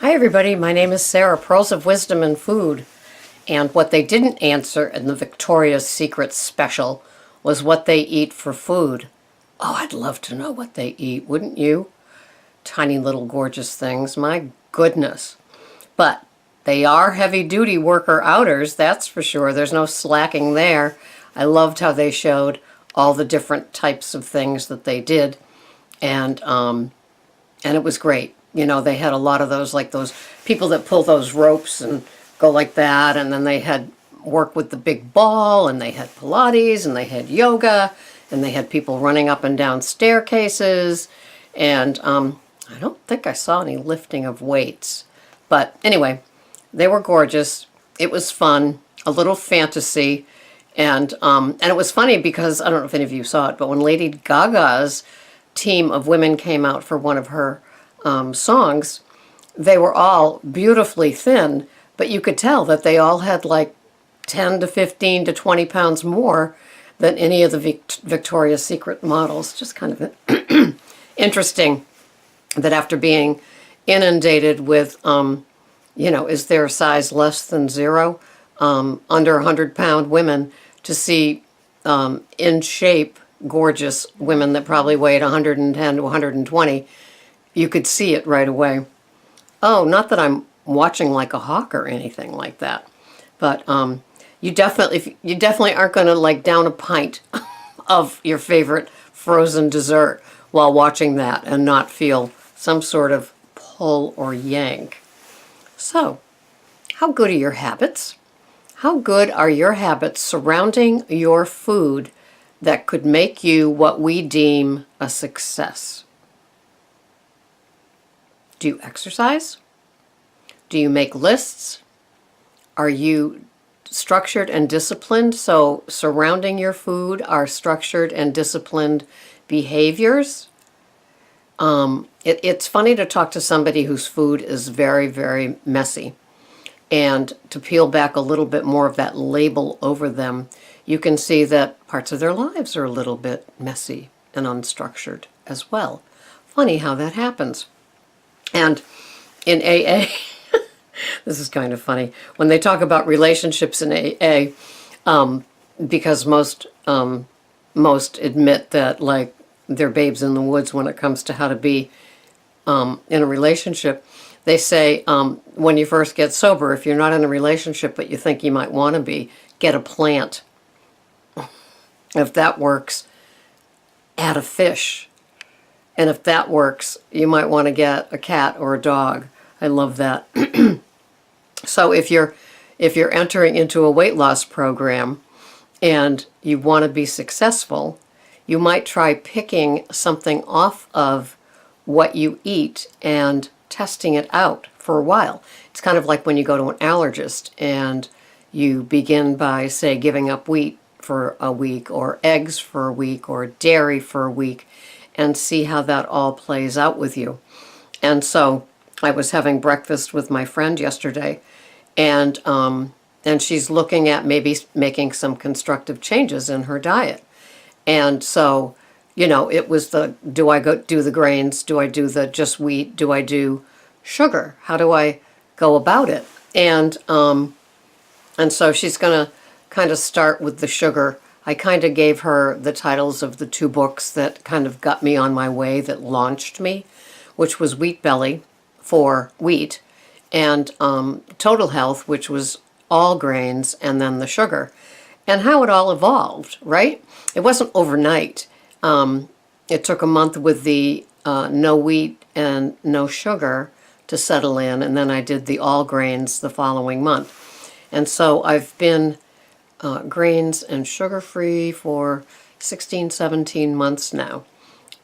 Hi everybody, my name is Sarah, Pearls of Wisdom and Food. And what they didn't answer in the Victoria's Secret special was what they eat for food. Oh, I'd love to know what they eat, wouldn't you? Tiny little gorgeous things, my goodness. But they are heavy-duty worker outers, that's for sure. There's no slacking there. I loved how they showed all the different types of things that they did. And it was great. You know, they had a lot of those, like those people that pull those ropes and go like that, and then they had work with the big ball, and they had Pilates, and they had yoga, and they had people running up and down staircases, and I don't think I saw any lifting of weights. But anyway, they were gorgeous. It was fun, a little fantasy, and it was funny because, I don't know if any of you saw it, but when Lady Gaga's team of women came out for one of her songs, they were all beautifully thin, but you could tell that they all had like 10 to 15 to 20 pounds more than any of the Victoria's Secret models. Just kind of interesting that after being inundated with, is there a size less than zero, under 100-pound women, to see in shape, gorgeous women that probably weighed 110 to 120, you could see it right away. Oh, not that I'm watching like a hawk or anything like that, but you definitely aren't going to like down a pint of your favorite frozen dessert while watching that and not feel some sort of pull or yank. So, how good are your habits? How good are your habits surrounding your food that could make you what we deem a success? Do you exercise? Do you make lists? Are you structured and disciplined? So surrounding your food are structured and disciplined behaviors. It's funny to talk to somebody whose food is very, very messy. And to peel back a little bit more of that label over them, you can see that parts of their lives are a little bit messy and unstructured as well. Funny how that happens. And in AA, this is kind of funny, when they talk about relationships in AA, because most admit that like they're babes in the woods when it comes to how to be in a relationship, they say when you first get sober, if you're not in a relationship but you think you might want to be, get a plant. If that works, add a fish. And if that works, you might want to get a cat or a dog. I love that. So if you're entering into a weight loss program and you want to be successful, you might try picking something off of what you eat and testing it out for a while. It's kind of like when you go to an allergist and you begin by, say, giving up wheat for a week, or eggs for a week, or dairy for a week, and see how that all plays out with you. And so I was having breakfast with my friend yesterday, and she's looking at maybe making some constructive changes in her diet. And so, it was do I go do the grains? Do I do the just wheat? Do I do sugar? How do I go about it? And so she's going to kind of start with the sugar. I kind of gave her the titles of the two books that kind of got me on my way, that launched me, which was Wheat Belly for wheat, and Total Health, which was all grains, and then the sugar, and how it all evolved, right? It wasn't overnight. It took a month with the no wheat and no sugar to settle in, and then I did the all grains the following month. And so I've been grains and sugar-free for 16, 17 months now.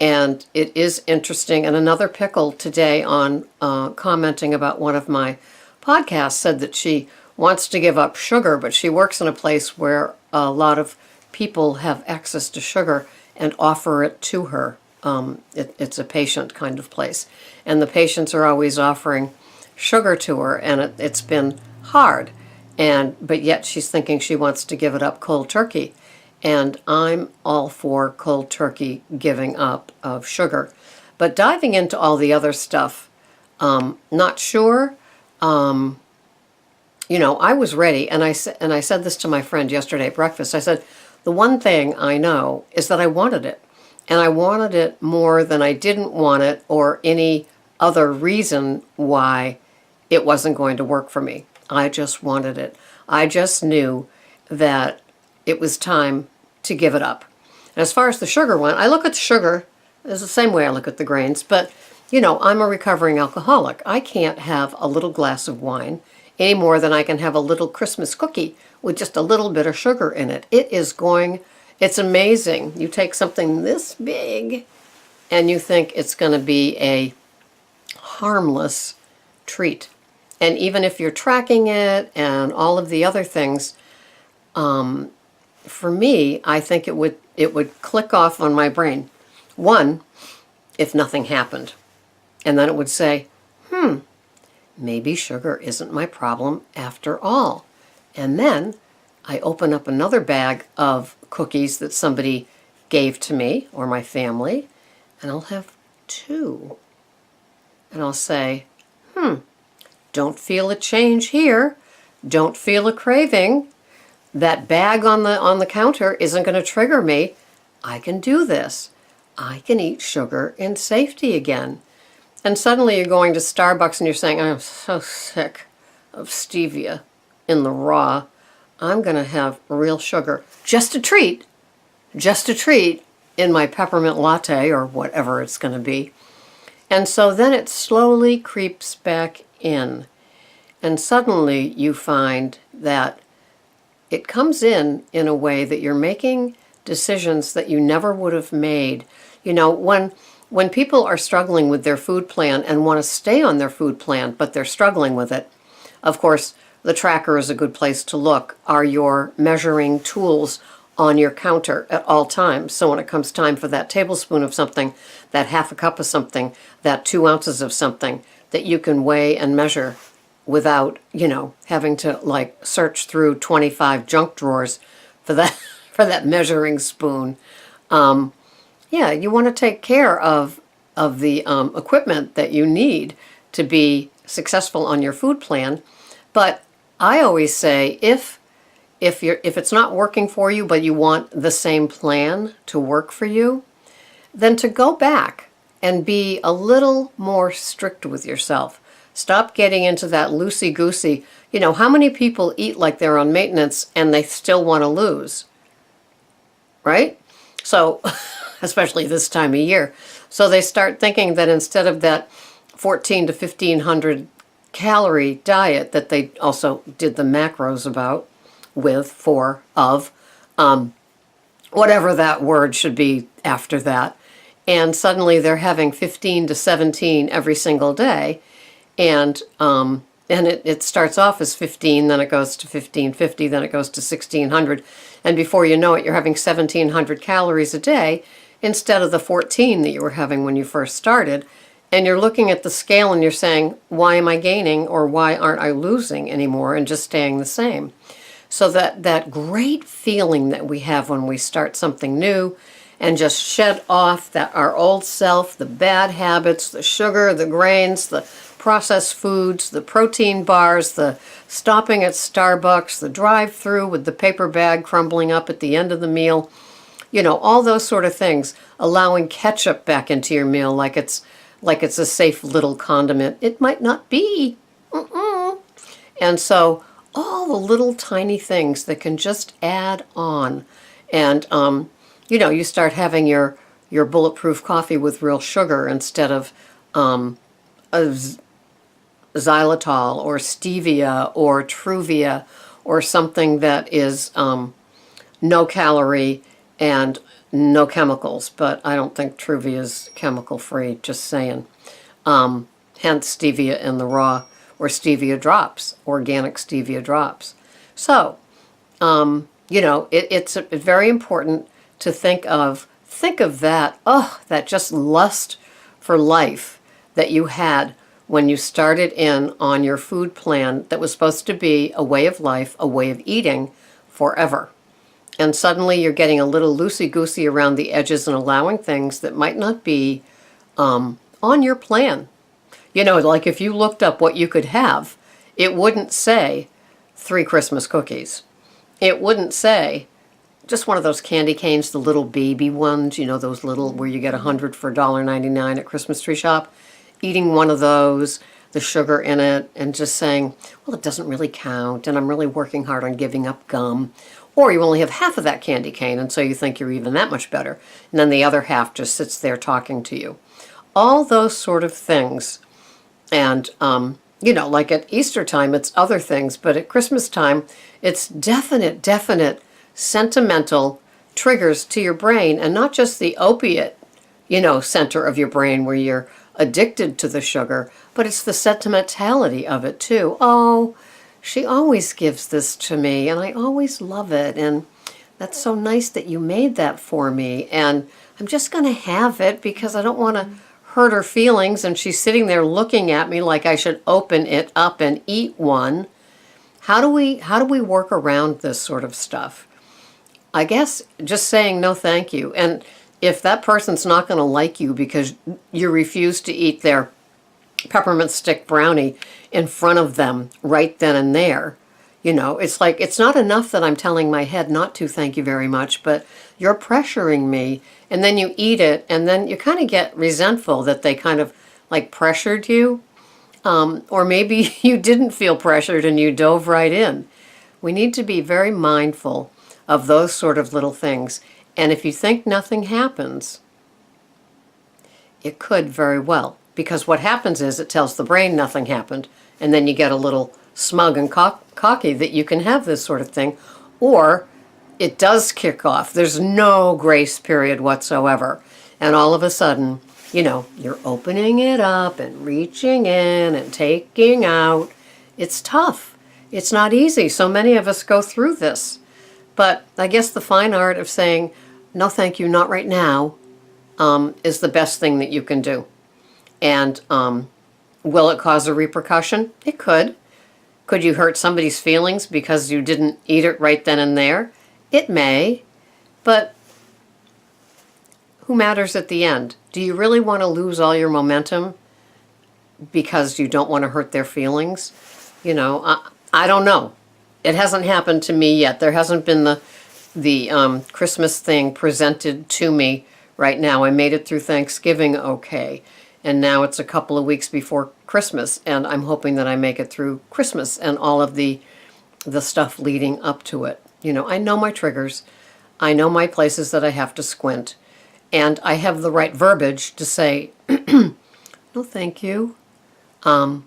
And it is interesting. And another pickle today on commenting about one of my podcasts said that she wants to give up sugar, but she works in a place where a lot of people have access to sugar and offer it to her. It's a patient kind of place. And the patients are always offering sugar to her, and it's been hard. But yet she's thinking she wants to give it up cold turkey. And I'm all for cold turkey giving up of sugar. But diving into all the other stuff not sure. I was ready, and I said this to my friend yesterday at breakfast. I said, the one thing I know is that I wanted it, and I wanted it more than I didn't want it or any other reason why it wasn't going to work for me. I just wanted it. I just knew that it was time to give it up. And as far as the sugar went, I look at the sugar as the same way I look at the grains, but I'm a recovering alcoholic. I can't have a little glass of wine any more than I can have a little Christmas cookie with just a little bit of sugar in it. It's amazing. You take something this big and you think it's going to be a harmless treat. And even if you're tracking it and all of the other things, for me, I think it would click off on my brain. One, if nothing happened. And then it would say, maybe sugar isn't my problem after all. And then I open up another bag of cookies that somebody gave to me or my family, and I'll have 2. And I'll say, don't feel a change here. Don't feel a craving. That bag on the counter isn't going to trigger me. I can do this. I can eat sugar in safety again. And suddenly you're going to Starbucks and you're saying, I'm so sick of stevia in the raw. I'm going to have real sugar. Just a treat in my peppermint latte or whatever it's going to be. And so then it slowly creeps back in. And suddenly you find that it comes in a way that you're making decisions that you never would have made. When people are struggling with their food plan and want to stay on their food plan, but they're struggling with it, of course, the tracker is a good place to look. Are your measuring tools on your counter at all times? So when it comes time for that tablespoon of something, that half a cup of something, that 2 ounces of something, that you can weigh and measure without, having to search through 25 junk drawers for that for that measuring spoon. You want to take care of the equipment that you need to be successful on your food plan. But I always say, if it's not working for you, but you want the same plan to work for you, then to go back and be a little more strict with yourself. Stop getting into that loosey-goosey. How many people eat like they're on maintenance and they still want to lose? Right? So, especially this time of year. So they start thinking that instead of that 1,400 to 1,500 calorie diet that they also did the macros whatever that word should be after that. And suddenly they're having 15 to 17 every single day. And it starts off as 15, then it goes to 1,550, then it goes to 1,600. And before you know it, you're having 1,700 calories a day instead of the 14 that you were having when you first started. And you're looking at the scale and you're saying, why am I gaining or why aren't I losing anymore and just staying the same? So that great feeling that we have when we start something new and just shed off our old self, the bad habits, the sugar, the grains, the processed foods, the protein bars, the stopping at Starbucks, the drive-through with the paper bag crumbling up at the end of the meal, all those sort of things, allowing ketchup back into your meal like it's a safe little condiment. It might not be. And so all the little tiny things that can just add on. And, you start having your bulletproof coffee with real sugar instead of xylitol or stevia or Truvia or something that is no calorie and no chemicals. But I don't think Truvia is chemical free, just saying. Hence stevia in the raw or stevia drops, organic stevia drops. So, it's very important to think of that just lust for life that you had when you started in on your food plan that was supposed to be a way of life, a way of eating forever. And suddenly you're getting a little loosey-goosey around the edges and allowing things that might not be on your plan. You know, like if you looked up what you could have, it wouldn't say 3 Christmas cookies. It wouldn't say just one of those candy canes, the little baby ones, you know, those little where you get 100 for $1.99 at Christmas Tree Shop. Eating one of those, the sugar in it, and just saying, well, it doesn't really count, and I'm really working hard on giving up gum. Or you only have half of that candy cane, and so you think you're even that much better. And then the other half just sits there talking to you. All those sort of things. And, you know, like at Easter time, it's other things, but at Christmas time, it's definite sentimental triggers to your brain, and not just the opiate, you know, center of your brain where you're addicted to the sugar, but it's the sentimentality of it too. Oh, she always gives this to me, and I always love it, and that's so nice that you made that for me, and I'm just going to have it because I don't want to hurt her feelings, and she's sitting there looking at me like I should open it up and eat one. How do we work around this sort of stuff? I guess just saying no thank you. And if that person's not going to like you because you refuse to eat their peppermint stick brownie in front of them right then and there, you know, it's like, it's not enough that I'm telling my head not to thank you very much, but you're pressuring me, and then you eat it, and then you kind of get resentful that they kind of like pressured you. Or maybe you didn't feel pressured and you dove right in. We need to be very mindful of those sort of little things. And if you think nothing happens, it could very well. Because what happens is it tells the brain nothing happened, and then you get a little smug and cocky that you can have this sort of thing. Or it does kick off. There's no grace period whatsoever. And all of a sudden, you know, you're opening it up and reaching in and taking out. It's tough. It's not easy. So many of us go through this. But I guess the fine art of saying, no thank you, not right now, is the best thing that you can do. And will it cause a repercussion? It could. Could you hurt somebody's feelings because you didn't eat it right then and there? It may. But who matters at the end? Do you really want to lose all your momentum because you don't want to hurt their feelings? You know, I don't know. It hasn't happened to me yet. There hasn't been the Christmas thing presented to me right now. I made it through Thanksgiving okay. And now it's a couple of weeks before Christmas, and I'm hoping that I make it through Christmas and all of the stuff leading up to it. You know, I know my triggers. I know my places that I have to squint. And I have the right verbiage to say, no thank you, and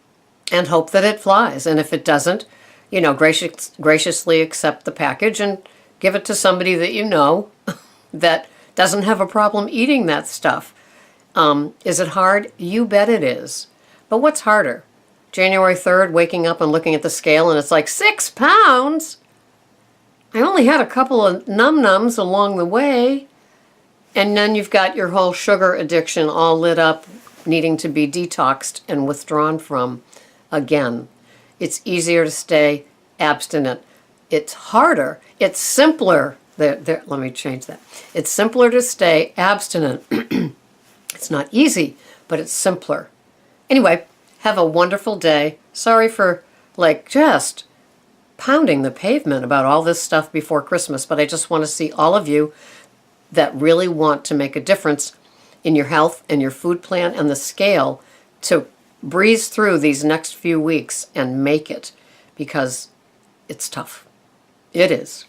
hope that it flies. And if it doesn't, you know, graciously accept the package and give it to somebody that you know that doesn't have a problem eating that stuff. Is it hard? You bet it is. But what's harder? January 3rd, waking up and looking at the scale and it's like 6 pounds? I only had a couple of num-nums along the way. And then you've got your whole sugar addiction all lit up, needing to be detoxed and withdrawn from again. It's easier to stay abstinent. It's harder. It's simpler. Let me change that. It's simpler to stay abstinent. It's not easy, but it's simpler. Anyway, have a wonderful day. Sorry for, just pounding the pavement about all this stuff before Christmas, but I just want to see all of you that really want to make a difference in your health and your food plan and the scale to breeze through these next few weeks and make it, because it's tough. It is.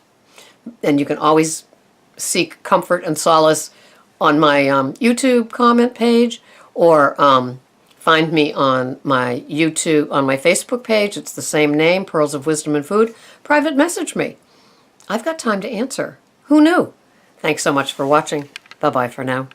And you can always seek comfort and solace on my YouTube comment page, or find me on my Facebook page. It's the same name, Pearls of Wisdom and Food. Private message me. I've got time to answer. Who knew? Thanks so much for watching. Bye-bye for now.